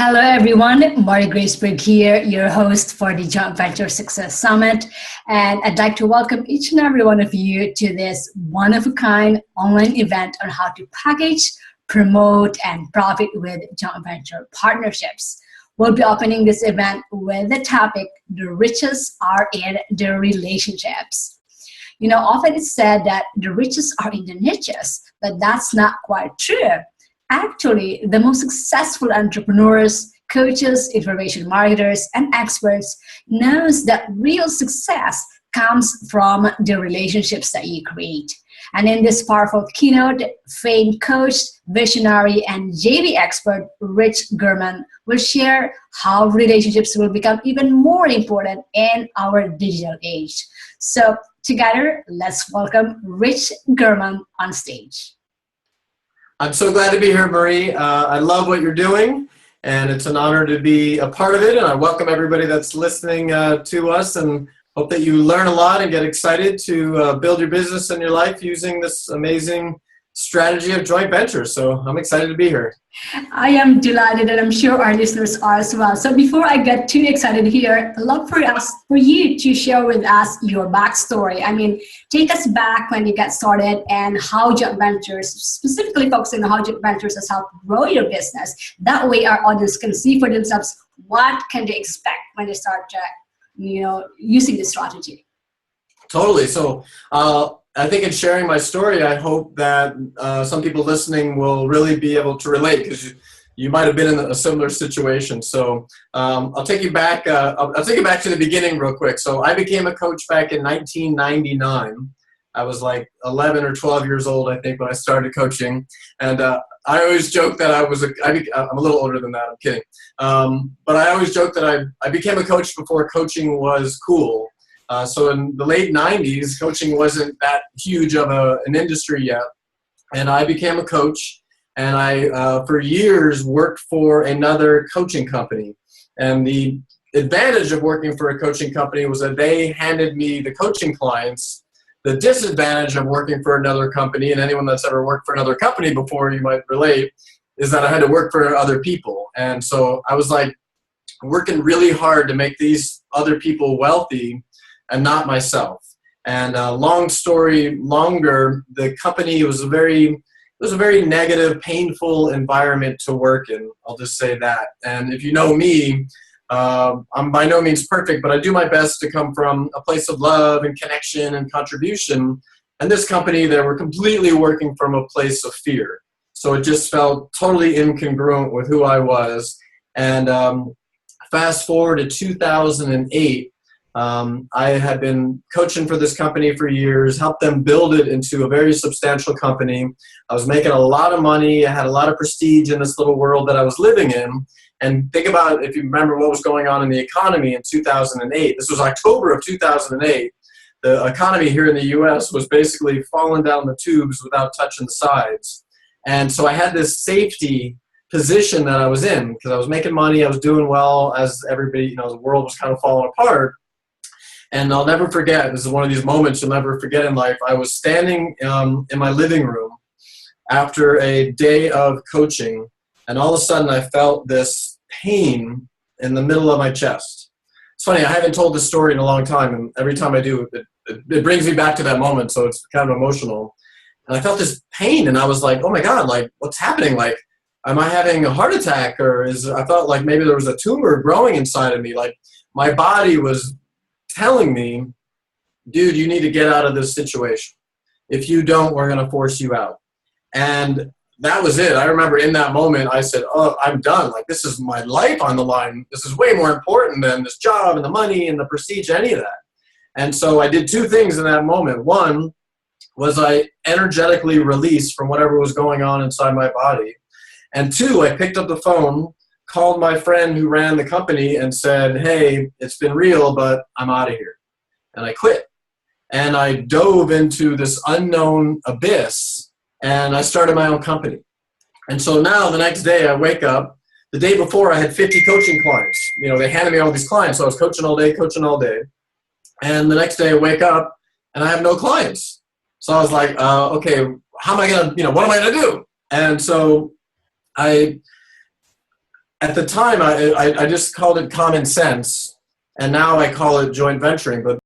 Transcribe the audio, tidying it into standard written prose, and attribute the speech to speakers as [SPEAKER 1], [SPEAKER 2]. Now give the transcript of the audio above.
[SPEAKER 1] Hello, everyone. Mari Graceberg here, your host for the Joint Venture Success Summit. And I'd like to welcome each and every one of you to this one-of-a-kind online event on how to package, promote, and profit with joint venture partnerships. We'll be opening this event with the topic, the riches are in the relationships. You know, often it's said that the riches are in the niches, but that's not quite true. Actually, the most successful entrepreneurs, coaches, information marketers, and experts knows that real success comes from the relationships that you create. And in this powerful keynote, famed coach, visionary, and JV expert Rich German will share how relationships will become even more important in our digital age. So together, let's welcome Rich German on stage.
[SPEAKER 2] I'm so glad to be here, Marie. I love what you're doing, and it's an honor to be a part of it. And I welcome everybody that's listening to us, and hope that you learn a lot and get excited to build your business and your life using this amazing strategy of joint ventures. So I'm excited to be here.
[SPEAKER 1] I am delighted, and I'm sure our listeners are as well. So before I get too excited here, I'd love for you to share with us your backstory. I mean, take us back when you got started and how joint ventures, specifically focusing on how joint ventures has helped grow your business. That way our audience can see for themselves what can they expect when they start using this strategy.
[SPEAKER 2] Totally. So I think in sharing my story, I hope that some people listening will really be able to relate, because you might have been in a similar situation. So I'll take you back. I'll take you back to the beginning real quick. So I became a coach back in 1999. I was like 11 or 12 years old, I think, when I started coaching. And I always joke that I'm a little older than that. I'm kidding. But I always joke that I became a coach before coaching was cool. So in the late 90s, coaching wasn't that huge of an industry yet. And I became a coach, and I, for years, worked for another coaching company. And the advantage of working for a coaching company was that they handed me the coaching clients. The disadvantage of working for another company, and anyone that's ever worked for another company before, you might relate, is that I had to work for other people. And so I was like working really hard to make these other people wealthy and not myself. And long story longer, the company was a very negative, painful environment to work in. I'll just say that. And if you know me, I'm by no means perfect, but I do my best to come from a place of love and connection and contribution. And this company, they were completely working from a place of fear. So it just felt totally incongruent with who I was. And fast forward to 2008, I had been coaching for this company for years, helped them build it into a very substantial company. I was making a lot of money. I had a lot of prestige in this little world that I was living in. And think about, if you remember what was going on in the economy in 2008. This was October of 2008. The economy here in the U.S. was basically falling down the tubes without touching the sides. And so I had this safety position that I was in because I was making money. I was doing well as everybody, the world was kind of falling apart. And I'll never forget, this is one of these moments you'll never forget in life. I was standing in my living room after a day of coaching, and all of a sudden I felt this pain in the middle of my chest. It's funny, I haven't told this story in a long time, and every time I do, it brings me back to that moment, so it's kind of emotional. And I felt this pain, and I was like, oh my God, like, what's happening? Like, am I having a heart attack? Or I felt like maybe there was a tumor growing inside of me. Like, my body was telling me, dude, you need to get out of this situation. If you don't, we're going to force you out. And that was it. I remember in that moment, I said, oh, I'm done. Like, this is my life on the line. This is way more important than this job and the money and the prestige, any of that. And so I did two things in that moment. One was I energetically released from whatever was going on inside my body. And two, I picked up the phone, called my friend who ran the company and said, hey, it's been real, but I'm out of here. And I quit. And I dove into this unknown abyss, and I started my own company. And so now the next day I wake up. The day before I had 50 coaching clients. They handed me all these clients, so I was coaching all day. And the next day I wake up and I have no clients. So I was like, okay, how am I going to, what am I going to do? And so I at the time, I just called it common sense, and now I call it joint venturing. But